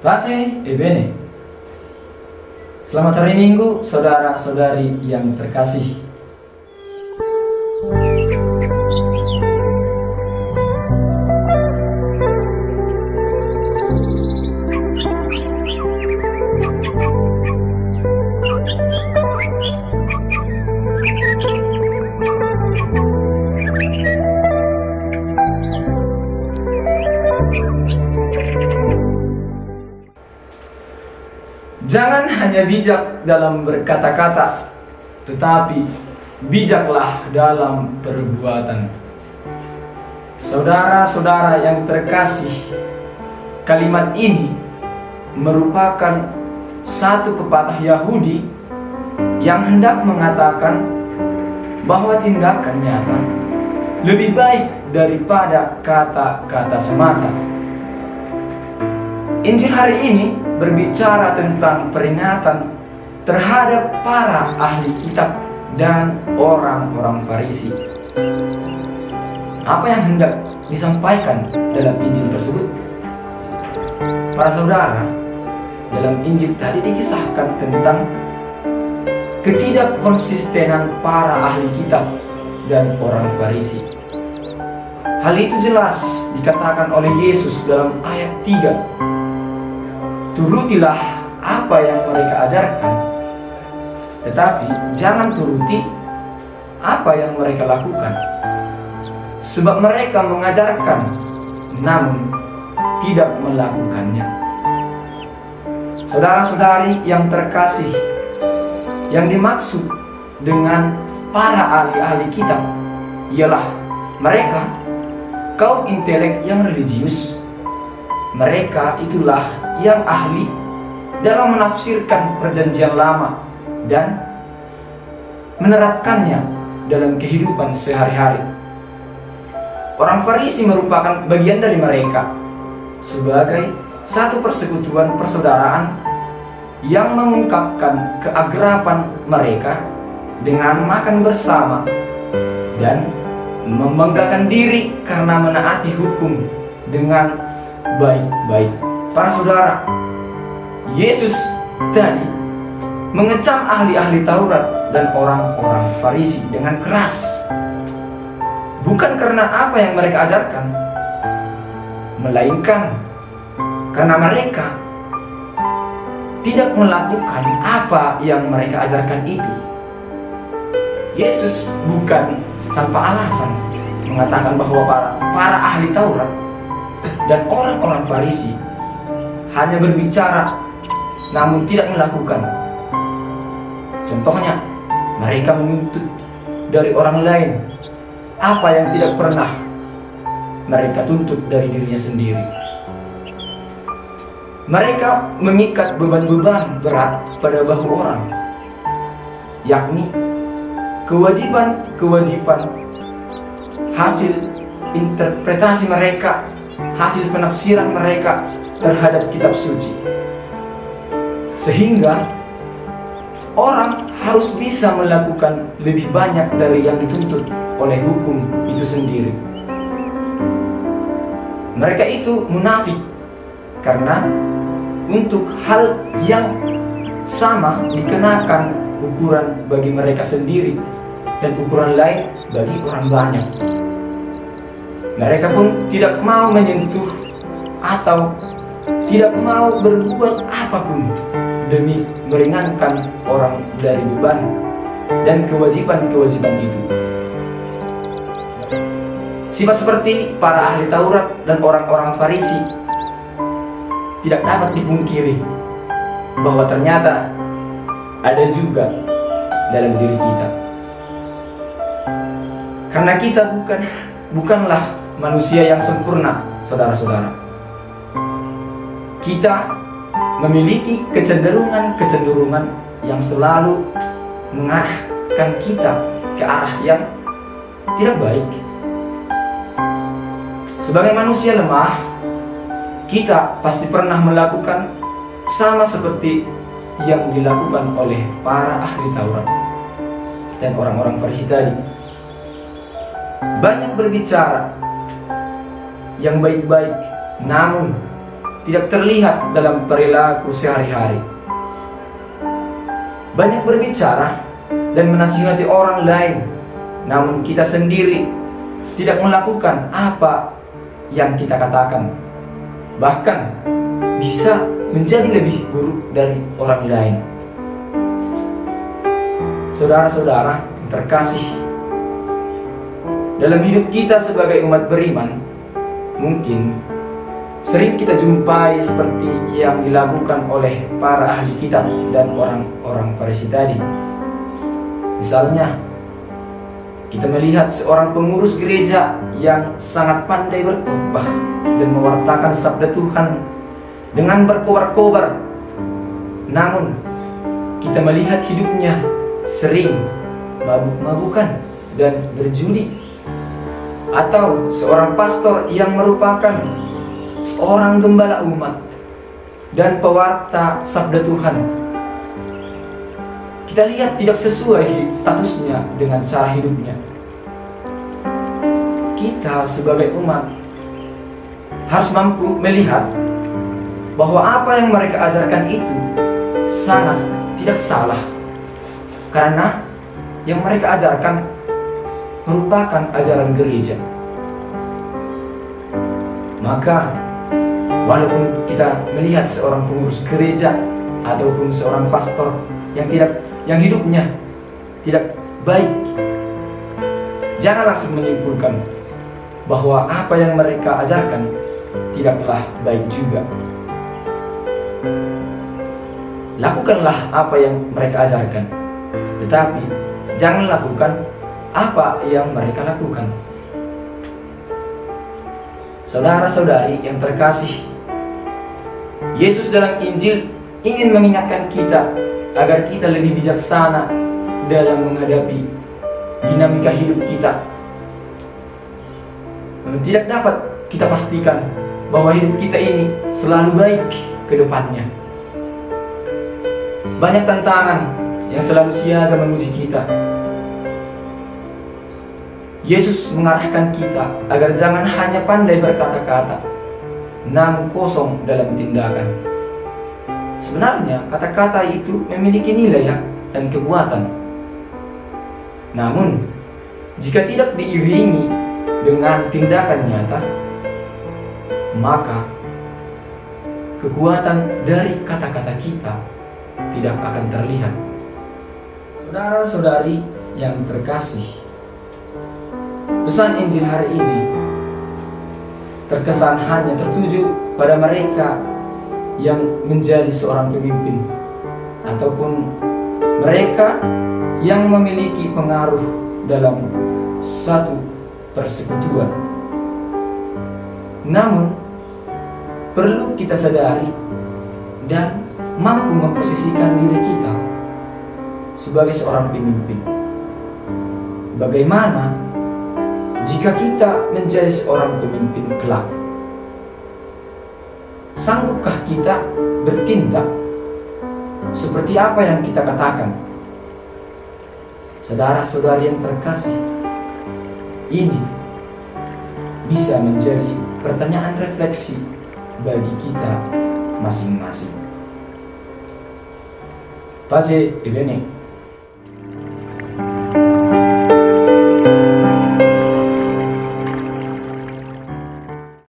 Pace e bene. Selamat hari Minggu, saudara-saudari yang terkasih. Jangan hanya bijak dalam berkata-kata, tetapi bijaklah dalam perbuatan. Saudara-saudara yang terkasih, kalimat ini merupakan satu pepatah Yahudi yang hendak mengatakan bahwa tindakan nyata lebih baik daripada kata-kata semata. Injil hari ini berbicara tentang peringatan terhadap para ahli kitab dan orang-orang Farisi. Apa yang hendak disampaikan dalam Injil tersebut? Para saudara, dalam Injil tadi dikisahkan tentang ketidakkonsistenan para ahli kitab dan orang Farisi. Hal itu jelas dikatakan oleh Yesus dalam ayat 3. Turutilah apa yang mereka ajarkan, tetapi jangan turuti apa yang mereka lakukan. Sebab mereka mengajarkan, namun tidak melakukannya. Saudara-saudari yang terkasih, yang dimaksud dengan para ahli-ahli kitab ialah mereka kaum intelek yang religius. Mereka itulah yang ahli dalam menafsirkan perjanjian lama dan menerapkannya dalam kehidupan sehari-hari. Orang Farisi merupakan bagian dari mereka sebagai satu persekutuan persaudaraan yang mengungkapkan keakraban mereka dengan makan bersama dan membanggakan diri karena menaati hukum dengan baik-baik. Para saudara, Yesus tadi mengecam ahli-ahli Taurat dan orang-orang Farisi dengan keras. Bukan karena apa yang mereka ajarkan, melainkan karena mereka tidak melakukan apa yang mereka ajarkan itu. Yesus bukan tanpa alasan mengatakan bahwa para ahli Taurat dan orang-orang Farisi hanya berbicara namun tidak melakukan. Contohnya, mereka menuntut dari orang lain apa yang tidak pernah mereka tuntut dari dirinya sendiri. Mereka mengikat beban-beban berat pada bahu orang, yakni kewajiban-kewajiban hasil interpretasi mereka, hasil penafsiran mereka terhadap kitab suci, sehingga orang harus bisa melakukan lebih banyak dari yang dituntut oleh hukum itu sendiri. Mereka itu munafik karena untuk hal yang sama dikenakan ukuran bagi mereka sendiri dan ukuran lain bagi orang banyak. Mereka pun tidak mau menyentuh atau tidak mau berbuat apapun demi meringankan orang dari beban dan kewajiban-kewajiban itu. Sifat seperti para ahli Taurat dan orang-orang Farisi tidak dapat dipungkiri bahwa ternyata ada juga dalam diri kita. Karena kita bukanlah manusia yang sempurna, saudara-saudara. Kita memiliki kecenderungan-kecenderungan yang selalu mengarahkan kita ke arah yang tidak baik. Sebagai manusia lemah, kita pasti pernah melakukan sama seperti yang dilakukan oleh para ahli Taurat dan orang-orang Farisi tadi. Banyak berbicara yang baik-baik, namun tidak terlihat dalam perilaku sehari-hari. Banyak berbicara dan menasihati orang lain, namun kita sendiri tidak melakukan apa yang kita katakan. Bahkan bisa menjadi lebih buruk dari orang lain. Saudara-saudara yang terkasih, dalam hidup kita sebagai umat beriman, mungkin sering kita jumpai seperti yang dilakukan oleh para ahli kitab dan orang-orang Farisi tadi. Misalnya, kita melihat seorang pengurus gereja yang sangat pandai berkhotbah dan mewartakan sabda Tuhan dengan berkobar-kobar. Namun, kita melihat hidupnya sering mabuk-mabukan dan berjudi. Atau seorang pastor yang merupakan seorang gembala umat dan pewarta sabda Tuhan, kita lihat tidak sesuai statusnya dengan cara hidupnya. Kita sebagai umat harus mampu melihat bahwa apa yang mereka ajarkan itu sangat tidak salah, karena yang mereka ajarkan merupakan ajaran gereja. Maka walaupun kita melihat seorang pengurus gereja ataupun seorang pastor yang hidupnya tidak baik, jangan langsung menyimpulkan bahwa apa yang mereka ajarkan tidaklah baik juga. Lakukanlah apa yang mereka ajarkan, tetapi jangan lakukan apa yang mereka lakukan. Saudara-saudari yang terkasih, Yesus dalam Injil ingin mengingatkan kita agar kita lebih bijaksana dalam menghadapi dinamika hidup kita. Tidak dapat kita pastikan bahwa hidup kita ini selalu baik ke depannya. Banyak tantangan yang selalu siaga menguji kita. Yesus mengarahkan kita agar jangan hanya pandai berkata-kata, namun kosong dalam tindakan. Sebenarnya kata-kata itu memiliki nilai dan kekuatan. Namun, jika tidak diiringi dengan tindakan nyata, maka kekuatan dari kata-kata kita tidak akan terlihat. Saudara-saudari yang terkasih, pesan Injil hari ini terkesan hanya tertuju pada mereka yang menjadi seorang pemimpin ataupun mereka yang memiliki pengaruh dalam satu persekutuan. Namun, perlu kita sadari dan mampu memposisikan diri kita sebagai seorang pemimpin. Bagaimana jika kita menjadi seorang pemimpin kelak? Sanggupkah kita bertindak seperti apa yang kita katakan? Saudara-saudari yang terkasih, ini bisa menjadi pertanyaan refleksi bagi kita masing-masing. Pace e bene.